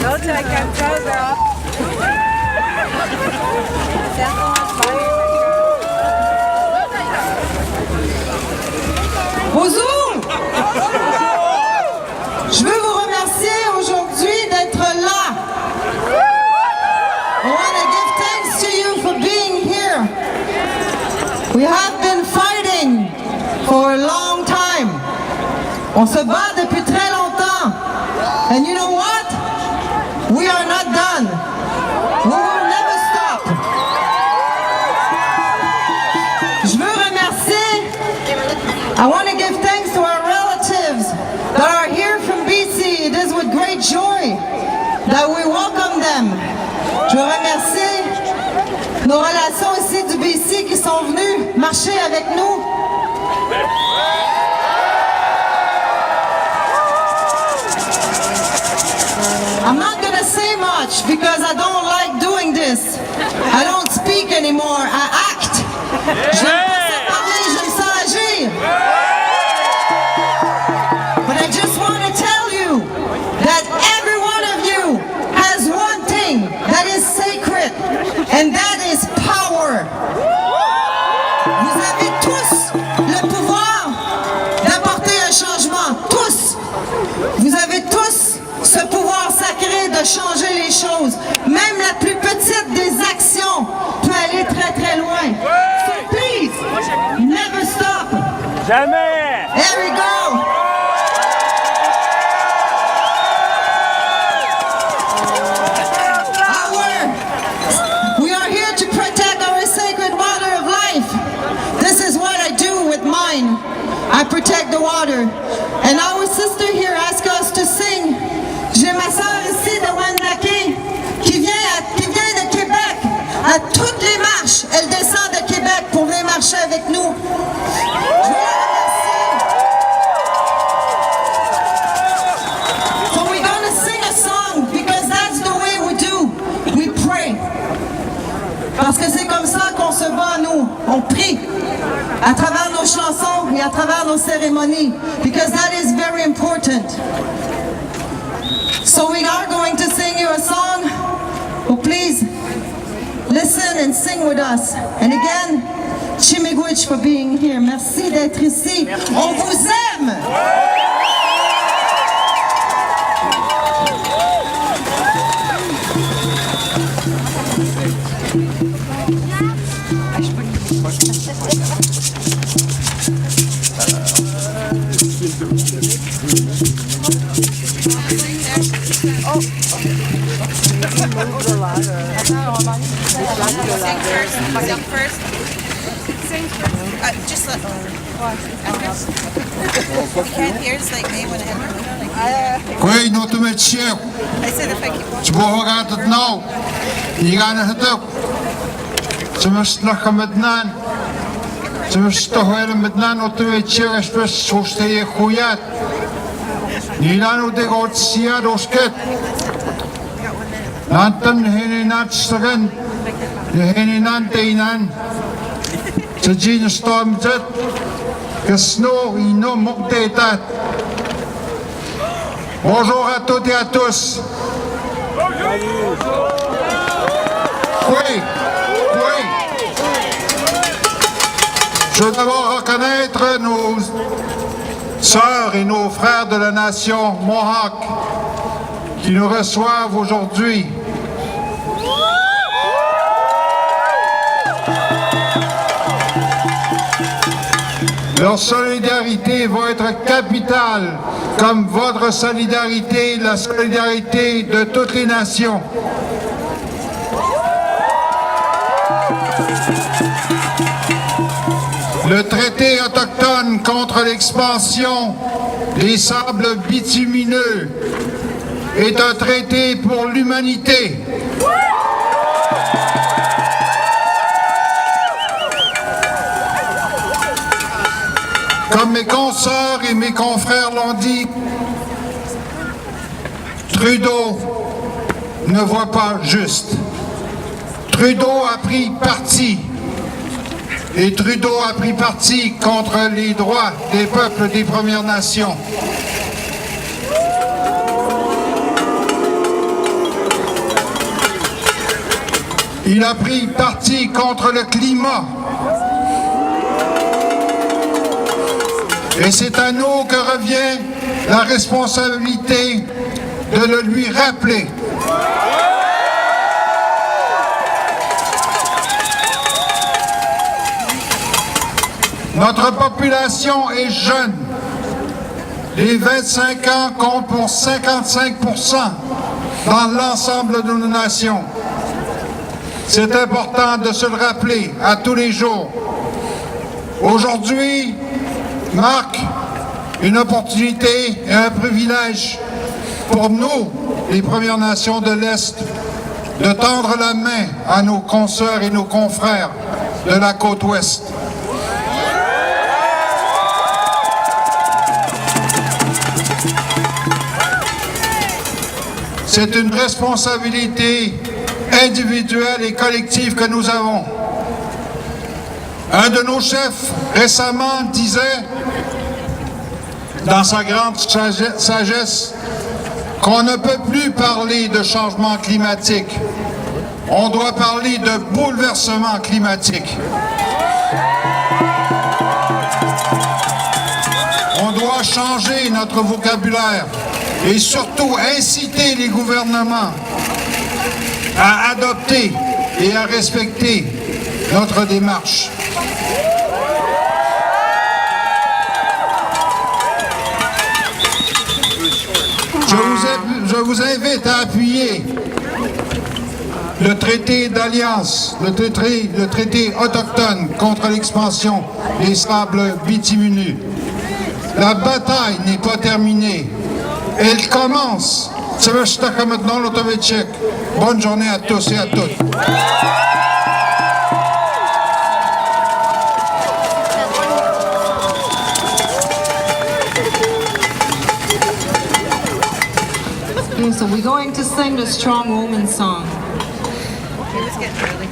Told you I can't tell, girl. Bonjour! Je veux vous remercier aujourd'hui d'être là. I want to give thanks to you for being here. We have been fighting for a long time. On se bat depuis très longtemps. And you know what? We are not done. We will never stop. Je veux remercier. I want to give thanks to our relatives that are here from BC. It is with great joy that we welcome them. Je veux remercier nos relations ici du BC qui sont venus marcher avec nous. I'm not going to say much because I don't like doing this. I don't speak anymore. I act. J'aime pas ça parler, j'aime ça agir. But I just want to tell you that every one of you has one thing that is sacred, and that is power. Vous avez tous le pouvoir d'apporter un changement. Tous. Vous avez tous ce pouvoir sacré de changer les choses. Même la plus petite des actions peut aller très très loin. So please, never stop. Jamais! There we go. We are here to protect our sacred water of life. This is what I do with mine. I protect the water. And our sister here asked us to sing. J'ai ma sœur ici de Wendake qui vient de Québec. À toutes les marches, elle descend de Québec pour venir marcher avec nous. Je veux la remercier. So we're going to sing a song because that's the way we do. We pray. Parce que c'est comme ça qu'on se bat, nous. On prie à travers nos chansons et à travers nos cérémonies. Because that is very important. So we are going to sing you a song. Oh, please listen and sing with us. And again, Chimigwich for being here. Merci d'être ici. On vous aime. Sing first. Sing first. Just let you can't hear. It's like me when I have a Koi no tu met share. I said if I keep on. Tbo gaat het nou. Die gaan het ook. Ze moest nog met nan. Ze moest toch wel met nan no tu met share spes zo ste goeie. Die dan no de god sia dosket. Nanten hene nat stren. De hene nan teinan. Ze jin storm jet. Kesno ino moktetat. Bonjour à toutes et à tous. Oui. Je veux d'abord reconnaître nos sœurs et nos frères de la nation Mohawk qui nous reçoivent aujourd'hui. Leur solidarité va être capitale, comme votre solidarité, la solidarité de toutes les nations. Le traité autochtone contre l'expansion des sables bitumineux est un traité pour l'humanité. Comme mes consoeurs et mes confrères l'ont dit, Trudeau ne voit pas juste. Trudeau a pris parti. Et Trudeau a pris parti contre les droits des peuples des Premières Nations. Il a pris parti contre le climat. Et c'est à nous que revient la responsabilité de le lui rappeler. Notre population est jeune. Les 25 ans comptent pour 55% dans l'ensemble de nos nations. C'est important de se le rappeler à tous les jours. Aujourd'hui marque une opportunité et un privilège pour nous, les Premières Nations de l'Est, de tendre la main à nos consoeurs et nos confrères de la côte ouest. C'est une responsabilité individuelle et collective que nous avons. Un de nos chefs récemment disait, dans sa grande sagesse, qu'on ne peut plus parler de changement climatique. On doit parler de bouleversement climatique. On doit changer notre vocabulaire et surtout inciter les gouvernements à adopter et à respecter notre démarche. Je vous invite à appuyer le traité d'alliance, le traité autochtone contre l'expansion des sables bitumineux. La bataille n'est pas terminée. Elle commence. Bonne journée à tous et à toutes. Okay, so we're going to sing the Strong Woman song. It was getting early.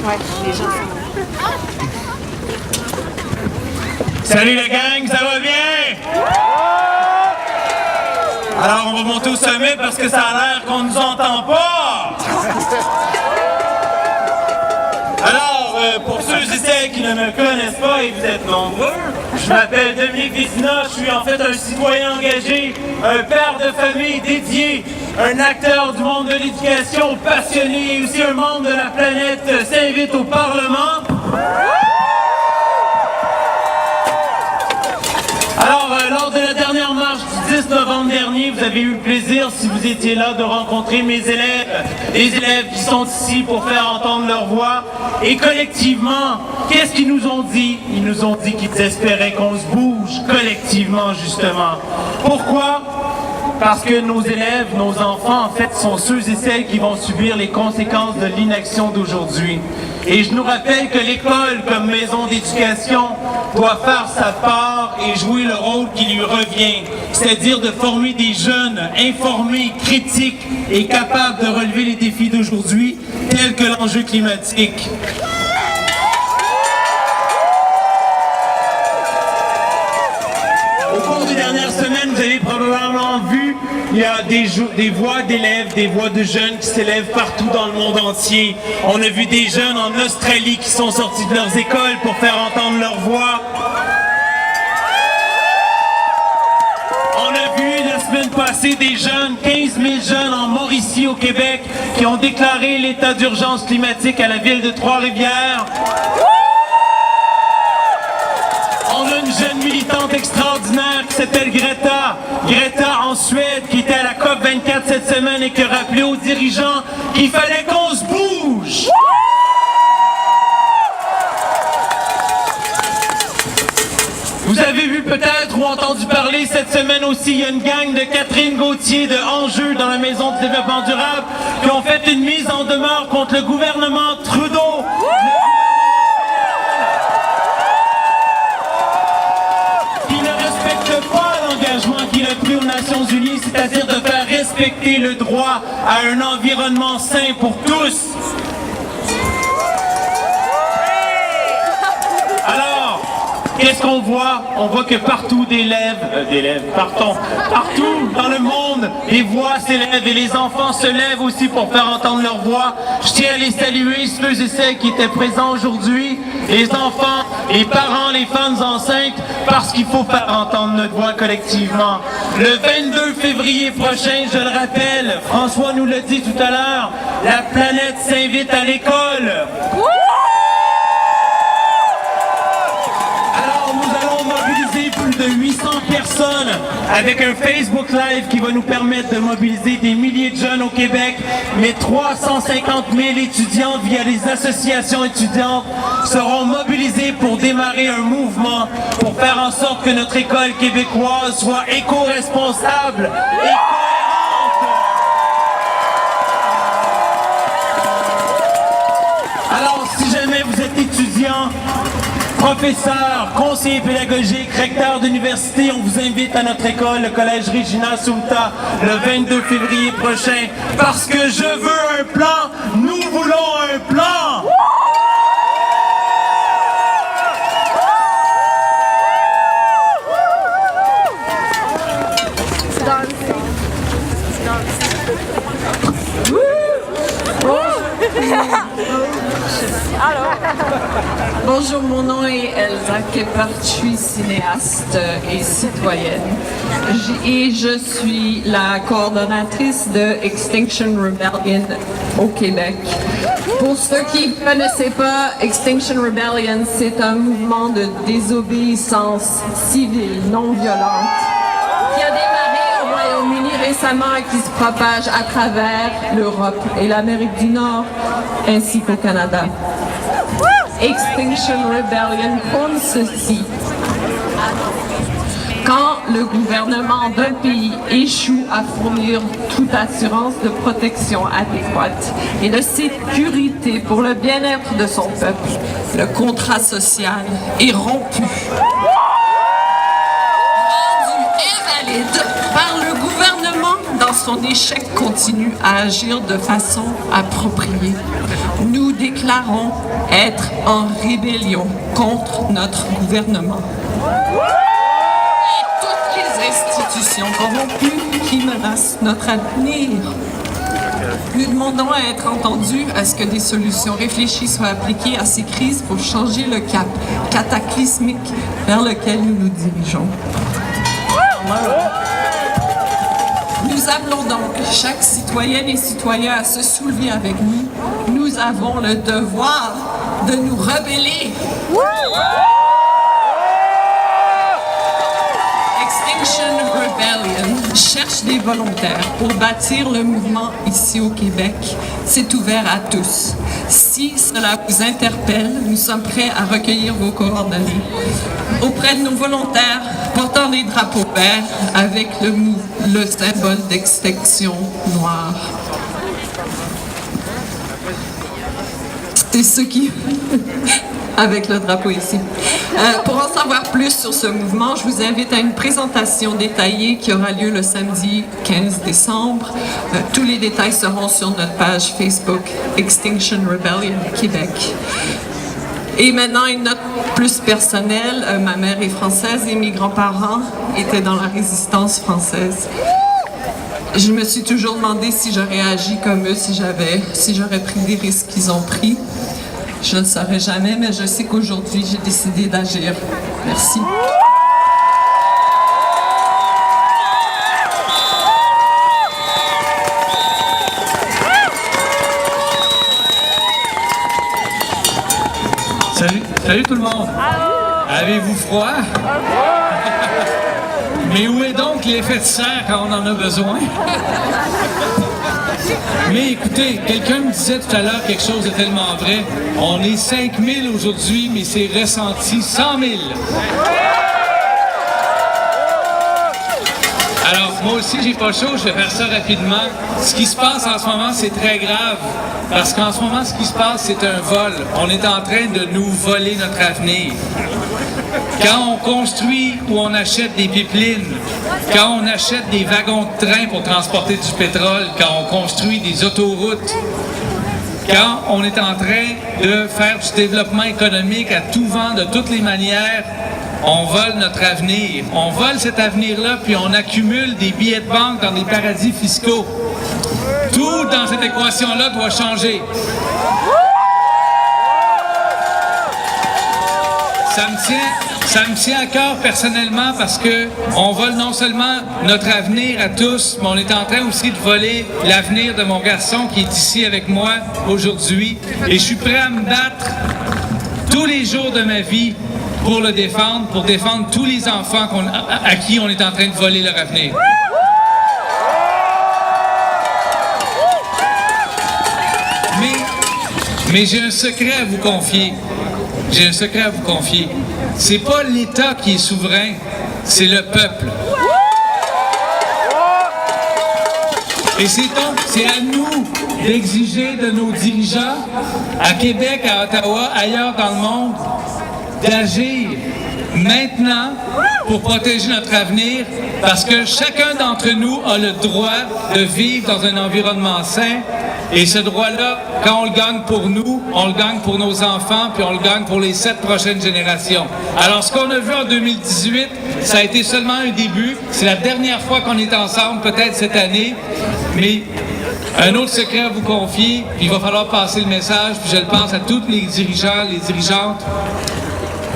Ouais, les gens sont... Salut la gang, ça va bien? Alors on va monter au sommet parce que ça a l'air qu'on nous entend pas. Alors, pour ceux et celles qui ne me connaissent pas, et vous êtes nombreux, je m'appelle Dominique Vézina, je suis en fait un citoyen engagé, un père de famille dédié, un acteur du monde de l'éducation passionné et aussi un membre de la planète s'invite au Parlement. Alors, lors de la dernière marche du 10 novembre dernier, vous avez eu le plaisir, si vous étiez là, de rencontrer mes élèves, les élèves qui sont ici pour faire entendre leur voix. Et collectivement, qu'est-ce qu'ils nous ont dit? Ils nous ont dit qu'ils espéraient qu'on se bouge collectivement, justement. Pourquoi? Parce que nos élèves, nos enfants, en fait, sont ceux et celles qui vont subir les conséquences de l'inaction d'aujourd'hui. Et je nous rappelle que l'école, comme maison d'éducation, doit faire sa part et jouer le rôle qui lui revient, c'est-à-dire de former des jeunes informés, critiques et capables de relever les défis d'aujourd'hui, tels que l'enjeu climatique. Au cours des dernières semaines, vous avez probablement vu, il y a des voix d'élèves, des voix de jeunes qui s'élèvent partout dans le monde entier. On a vu des jeunes en Australie qui sont sortis de leurs écoles pour faire entendre leur voix. On a vu la semaine passée des jeunes, 15 000 jeunes en Mauricie au Québec, qui ont déclaré l'état d'urgence climatique à la ville de Trois-Rivières. On a une jeune militante extraordinaire qui s'appelle Greta. Greta en Suède, qui était à la COP24 cette semaine et qui a rappelé aux dirigeants qu'il fallait qu'on se bouge. Vous avez vu peut-être ou entendu parler cette semaine aussi, il y a une gang de Catherine Gauthier de Enjeu dans la Maison du développement durable qui ont fait une mise en demeure contre le gouvernement Trudeau. Qu'il a pris aux Nations Unies, c'est-à-dire de faire respecter le droit à un environnement sain pour tous. Alors, qu'est-ce qu'on voit? On voit que partout partout dans le monde, les voix s'élèvent et les enfants se lèvent aussi pour faire entendre leur voix. Je tiens à les saluer, ceux et celles qui étaient présents aujourd'hui, les enfants, les parents, les femmes enceintes, parce qu'il faut faire entendre notre voix collectivement. Le 22 février prochain, je le rappelle, François nous l'a dit tout à l'heure, la planète s'invite à l'école. Plus de 800 personnes avec un Facebook Live qui va nous permettre de mobiliser des milliers de jeunes au Québec, mais 350 000 étudiants via les associations étudiantes seront mobilisés pour démarrer un mouvement pour faire en sorte que notre école québécoise soit éco-responsable et cohérente. Alors, si jamais vous êtes étudiant, professeur, conseiller pédagogique, recteur d'université, on vous invite à notre école, le Collège Regina Sumta, le 22 février prochain, parce que je veux un plan, nous voulons un plan! Bonjour, mon nom est Elsa Kepard, je suis cinéaste et citoyenne et je suis la coordonnatrice de Extinction Rebellion au Québec. Pour ceux qui ne connaissaient pas, Extinction Rebellion, c'est un mouvement de désobéissance civile non violente qui a démarré au Royaume-Uni récemment et qui se propage à travers l'Europe et l'Amérique du Nord ainsi qu'au Canada. Extinction Rebellion prône ceci. Quand le gouvernement d'un pays échoue à fournir toute assurance de protection adéquate et de sécurité pour le bien-être de son peuple, le contrat social est rompu. Rendu invalide par le gouvernement dans son échec continue à agir de façon appropriée. Nous déclarons être en rébellion contre notre gouvernement et toutes les institutions corrompues qui menacent notre avenir. Nous demandons à être entendus, à ce que des solutions réfléchies soient appliquées à ces crises pour changer le cap cataclysmique vers lequel nous nous dirigeons. Nous appelons donc chaque citoyenne et citoyen à se soulever avec nous. Nous avons le devoir de nous rebeller. Extinction Rebellion cherche des volontaires pour bâtir le mouvement ici au Québec. C'est ouvert à tous. Si cela vous interpelle, nous sommes prêts à recueillir vos coordonnées auprès de nos volontaires portant des drapeaux verts avec le symbole d'extinction noire. C'est ce qui... avec le drapeau ici. Pour en savoir plus sur ce mouvement, je vous invite à une présentation détaillée qui aura lieu le samedi 15 décembre. Tous les détails seront sur notre page Facebook Extinction Rebellion Québec. Et maintenant, une note plus personnelle. Ma mère est française et mes grands-parents étaient dans la résistance française. Je me suis toujours demandé si j'aurais agi comme eux, si j'aurais pris des risques qu'ils ont pris. Je ne le saurais jamais, mais je sais qu'aujourd'hui, j'ai décidé d'agir. Merci. Salut tout le monde. Avez-vous froid? Mais où est donc l'effet de serre quand on en a besoin? Mais écoutez, quelqu'un me disait tout à l'heure quelque chose de tellement vrai. On est 5000 aujourd'hui, mais c'est ressenti 100 000. Alors, moi aussi, j'ai pas chaud, je vais faire ça rapidement. Ce qui se passe en ce moment, c'est très grave. Parce qu'en ce moment, ce qui se passe, c'est un vol. On est en train de nous voler notre avenir. Quand on construit ou on achète des pipelines, quand on achète des wagons de train pour transporter du pétrole, quand on construit des autoroutes, quand on est en train de faire du développement économique à tout vent, de toutes les manières, on vole notre avenir. On vole cet avenir-là, puis on accumule des billets de banque dans des paradis fiscaux. Tout dans cette équation-là doit changer. Ça me tient à cœur personnellement parce que on vole non seulement notre avenir à tous, mais on est en train aussi de voler l'avenir de mon garçon qui est ici avec moi aujourd'hui. Et je suis prêt à me battre tous les jours de ma vie pour le défendre, pour défendre tous les enfants à qui on est en train de voler leur avenir. Mais j'ai un secret à vous confier. J'ai un secret à vous confier. C'est pas l'État qui est souverain, c'est le peuple. Et c'est à nous d'exiger de nos dirigeants, à Québec, à Ottawa, ailleurs dans le monde, d'agir maintenant pour protéger notre avenir, parce que chacun d'entre nous a le droit de vivre dans un environnement sain. Et ce droit-là, quand on le gagne pour nous, on le gagne pour nos enfants, puis on le gagne pour les 7 prochaines générations. Alors, ce qu'on a vu en 2018, ça a été seulement un début. C'est la dernière fois qu'on est ensemble, peut-être cette année. Mais un autre secret à vous confier, puis il va falloir passer le message, puis je le pense à tous les dirigeants, les dirigeantes.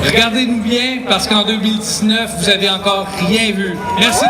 Regardez-nous bien, parce qu'en 2019, vous avez encore rien vu. Merci.